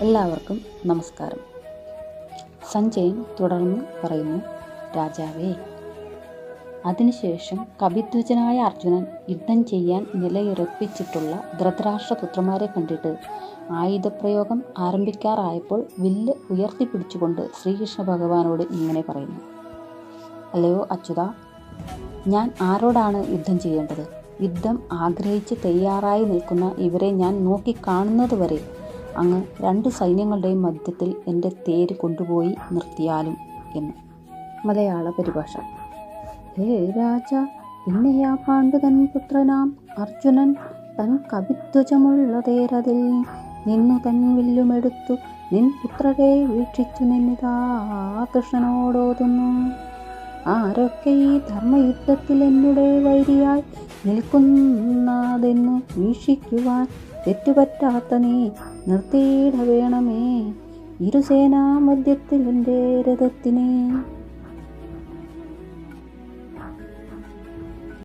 എല്ലാവർക്കും നമസ്കാരം. സഞ്ജയൻ തുടർന്ന് പറയുന്നു, രാജാവേ. അതിനുശേഷം കപിധ്വജനായ അർജുനൻ യുദ്ധം ചെയ്യാൻ നിലയുറപ്പിച്ചിട്ടുള്ള ധൃതരാഷ്ട്രപുത്രന്മാരെ കണ്ടിട്ട് ആയുധപ്രയോഗം ആരംഭിക്കാറായപ്പോൾ വില്ല് ഉയർത്തിപ്പിടിച്ചുകൊണ്ട് ശ്രീകൃഷ്ണ ഭഗവാനോട് ഇങ്ങനെ പറയുന്നു: അല്ലയോ അച്യുത, ഞാൻ ആരോടാണ് യുദ്ധം ചെയ്യേണ്ടത്? യുദ്ധം ആഗ്രഹിച്ച് തയ്യാറായി നിൽക്കുന്ന ഇവരെ ഞാൻ നോക്കിക്കാണുന്നതുവരെ അങ്ങ് രണ്ട് സൈന്യങ്ങളുടെയും മധ്യത്തിൽ എൻ്റെ തേര് കൊണ്ടുപോയി നിർത്തിയാലും എന്ന്. മലയാള പരിഭാഷ: ഹേ രാജ, പിന്നെ ആ പാണ്ഡുതൻ പുത്രനാം അർജുനൻ തൻ കപിധ്വജമുള്ള തേരതിൽ നിന്നു തൻ വില്ലുമെടുത്തു നിൻ പുത്രരെ വീക്ഷിച്ചു നിന്നിതാ കൃഷ്ണനോടോതുന്നു: ആരൊക്കെ ഈ ധർമ്മയുദ്ധത്തിൽ എന്നുടെ വൈരിയായി നിൽക്കുന്നതെന്നു വീക്ഷിക്കുവാൻ തെറ്റുപറ്റാത്ത നീ നിർത്തിയിട വേണമേ ഇരുസേനാ മധ്യത്തിൽ എൻ്റെ രഥത്തിനെ.